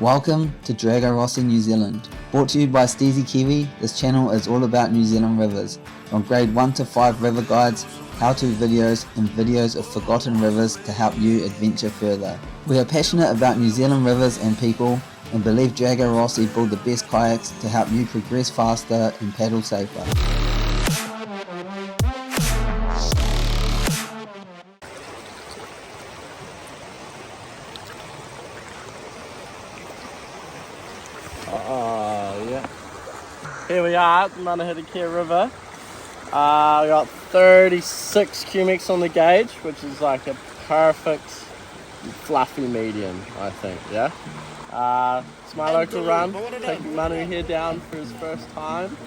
Welcome to Drago Rossi New Zealand. Brought to you by Steezy Kiwi, this channel is all about New Zealand rivers. From grade 1 to 5 river guides, how-to videos and videos of forgotten rivers to help you adventure further. We are passionate about New Zealand rivers and people and believe Drago Rossi build the best kayaks to help you progress faster and paddle safer. Here we are at the Manuherkia River. We got 36 Cumecs on the gauge, which is like a perfect fluffy medium, I think, yeah? It's my local run, taking Manu here down for his first time.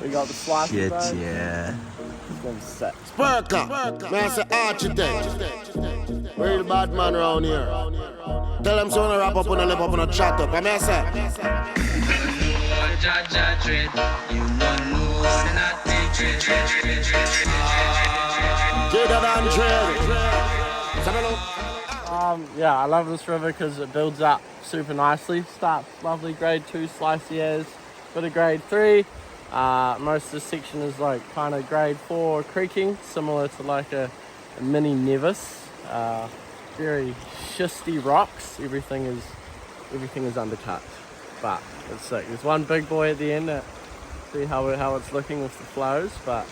We got the slicey boat. Yeah. It's gonna be sick. Spurka, man, say architect. Real bad man around here. Tell them so wanna wrap up on a lip up on a chat up. I mean, I say. Yeah, I love this river because it builds up super nicely. Starts lovely grade 2 slicey as, bit of grade 3. Most of the section is like kind of grade 4 creeking, similar to like a mini Nevis. Very schisty rocks. Everything is undercut, but it's sick. There's one big boy at the end that see how it's looking with the flows, but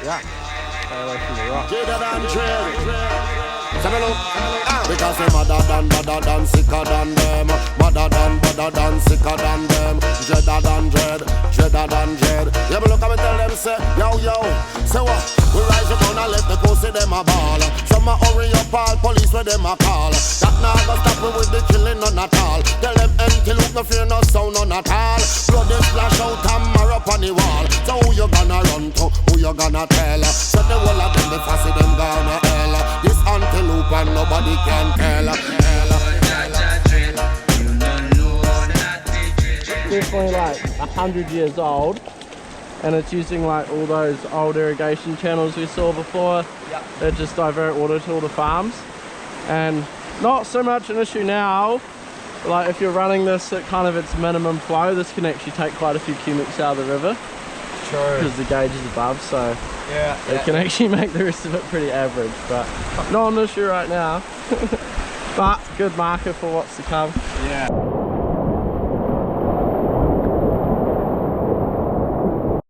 yeah, stay away from the rocks. Because they madder than sicker than them. Madder than sicker than them. Dreader than dread. Yeah, but look at me tell them say, yo, say what? We rise up and let the coast see them a ball. Some a hurry up all police where them a call. That now go stop me with the killing none at all. Tell them empty look no fear no sound none at all. Blood is splash out and mark up on the wall. So who you gonna run to? Who you gonna tell? So the whole of them, the fussy them gonna hell. This antelope and nobody can tell. Definitely like 100 years old, and it's using like all those old irrigation channels we saw before that just divert water to all the farms. And not so much an issue now, like if you're running this at kind of its minimum flow, this can actually take quite a few Cumecs out of the river. True. Because the gauge is above, so it can actually make the rest of it pretty average, but not an issue right now. But good marker for what's to come. Yeah.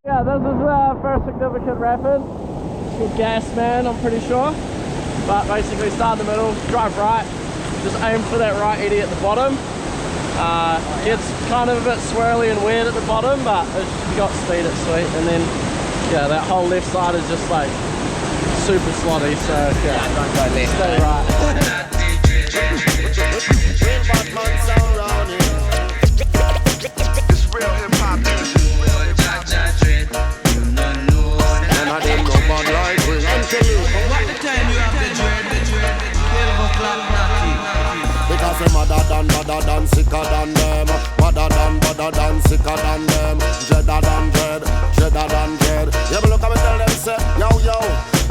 Yeah, this is the first significant rapid. It's called Gas Man, I'm pretty sure. But basically start in the middle, drive right, just aim for that right eddy at the bottom. Gets kind of a bit swirly and weird at the bottom, but if you got speed, it's sweet. And then, yeah, that whole left side is just like super slotty, so yeah, don't go left. Stay right. It's real hip-hop music. None of them no bad like we. What the time you have the dread, 12 o'clock natty. Because they madder than sicker than them. Madder than sicker than them. Dreader than dread. Yeah, but look at me tell them say, yo.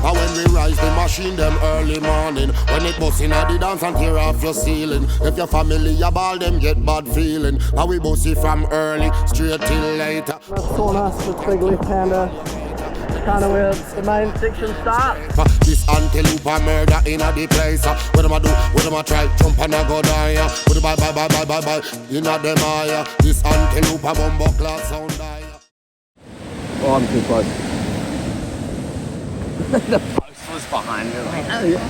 And when we rise the machine them early morning, when it bust in at the dance and tear off your ceiling. If your family a ball, them get bad feeling. And we bust it from early straight till later. Torn us with big left-hander. Kind of where the main section starts. This antelope a murder in a the place. What them a do? What them a try? Jump and a go die. What bye. In a them eye. This antelope a bumbo class sound die. Oh, I'm too close. The post was behind me, like, Oh yeah.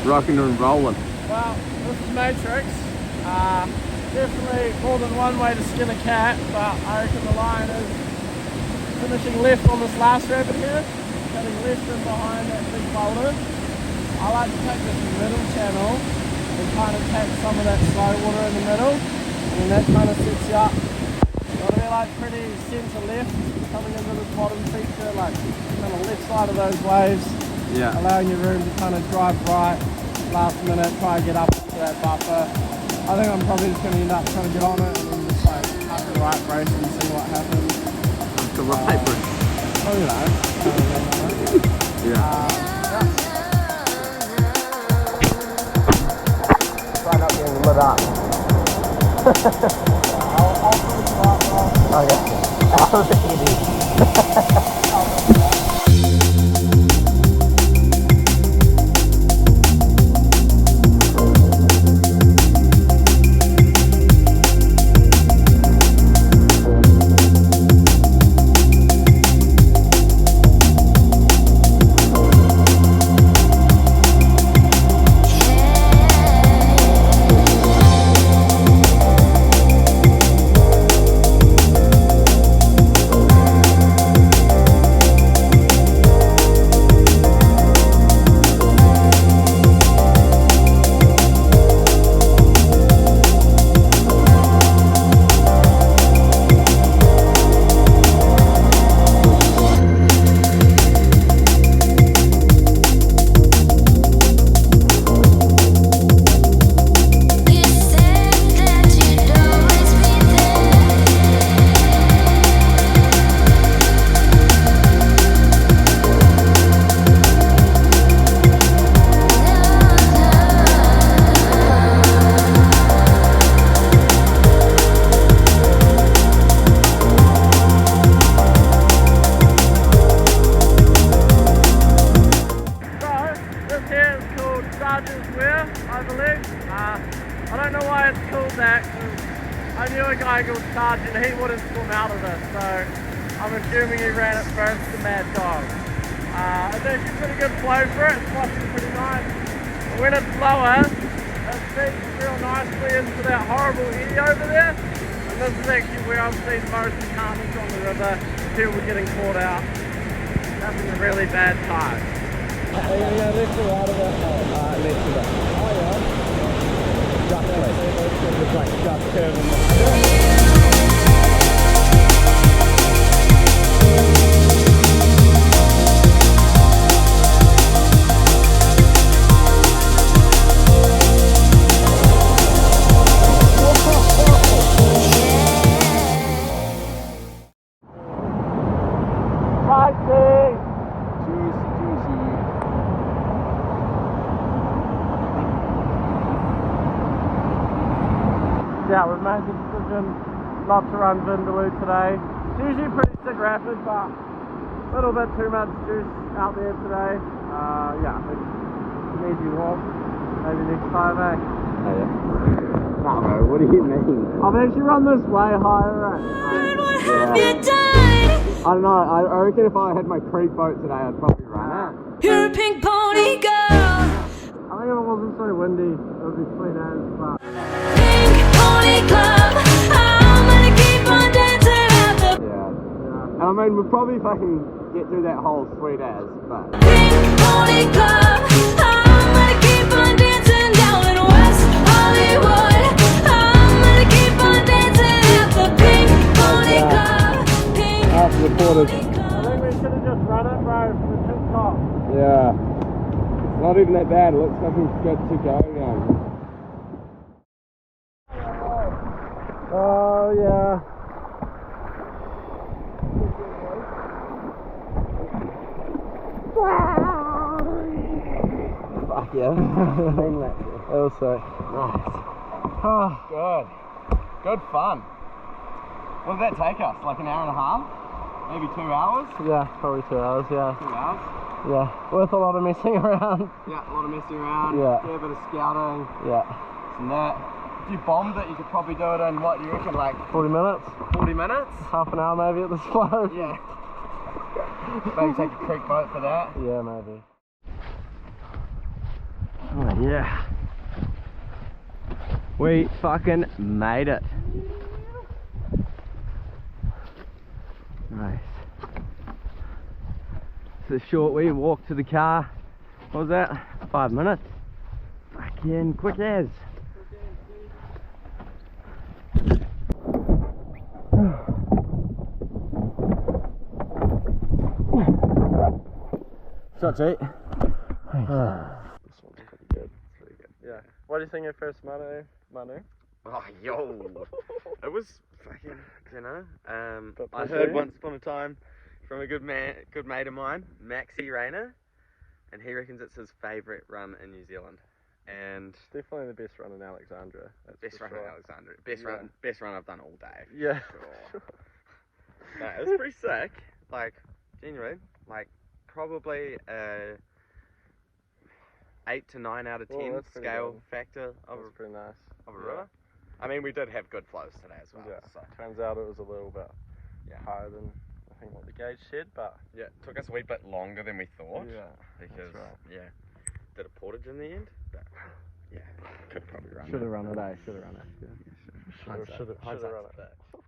rocking and rolling. Well, this is Matrix. Definitely more than one way to skin a cat, but I reckon the line is finishing left on this last rapid here, cutting left in behind that big boulder. I like to take this middle channel and kind of take some of that slow water in the middle, and that kind of sets you up. You want to be like pretty centre left, coming into this bottom feature, like on the left side of those waves, allowing your room to kind of drive right, last minute, try and get up to that buffer. I think I'm probably just going to end up trying to get on it and then just like up the right brace and see what happens. The right brace? Oh, you know. Yeah. Right up there. up. Okay. I'll let you do. I don't know why it's called that, because I knew a guy called Sergeant, he wouldn't swim out of it, so I'm assuming he ran it first, the mad dog. It's actually pretty good flow for it, it's washing pretty nice. But when it's lower, it feeds real nicely into that horrible eddy over there, and this is actually where I've seen most carnage on the river, people getting caught out, having a really bad time. Yeah, let's go out of that hole. Let's do that. Oh yeah. Just it's like just curving. Yeah, we've made the decision not to run Vindaloo today. It's usually pretty sick rapid, but a little bit too much juice out there today. Yeah, I think it's an easy walk. Maybe next time, eh? Oh yeah. No, bro, what do you mean? I've actually run this way higher, right? I don't know, I reckon if I had my creek boat today, I'd probably run it. You're a pink pony girl. I think if it wasn't so windy, it would be sweet as, but... Club, I'm gonna keep on dancing at the Yeah. And I mean, we'll probably fucking get through that whole sweet as, but... Pink Pony Club, I'm gonna keep on dancing down in West Hollywood. I'm gonna keep on dancing at the Pink Pony Club. Pink After the quarters. I think we should have just run it, bro, for the tip top. Yeah. It's not even that bad, it looks like we've got to go again. Oh yeah. Fuck yeah. That was so nice. Oh. Good fun. What did that take us? Like an hour and a half? Maybe 2 hours? Yeah, probably 2 hours, yeah. 2 hours? Yeah, worth a lot of messing around. Yeah, a lot of messing around. Yeah. A bit of scouting. Yeah. And that. If you bombed it, you could probably do it in, what you reckon, like 40 minutes? 40 minutes? Half an hour maybe at this flow. Yeah. Maybe take a creek boat for that. Yeah, maybe. Oh yeah. We fucking made it. Nice. It's a short wee walk to the car. What was that? 5 minutes? Fucking quick as. Shots, eh? This one's pretty good. It's pretty good. Yeah. What do you think of first Manu? Oh, yo. It was fucking, you know. But I heard once upon a time from a good mate of mine, Maxie Rayner, and he reckons it's his favourite run in New Zealand. and Definitely the best run in Alexandra. That's best for run sure. in Alexandra. Best run I've done all day. Yeah. Sure. No, it was pretty sick. Like, genuinely, like probably 8 to 9 out of 10 that's pretty scale good. factor of That's pretty nice. a river. I mean, we did have good flows today as well. Yeah. So. Turns out it was a little bit higher than I think what the gauge said, but Yeah, it took us a wee bit longer than we thought. yeah, Because that's right. did a portage in the end, but could probably run. Should have run it, eh? Should have run it. Yeah. Hindsight- Should have hindsight's run it. a bitch.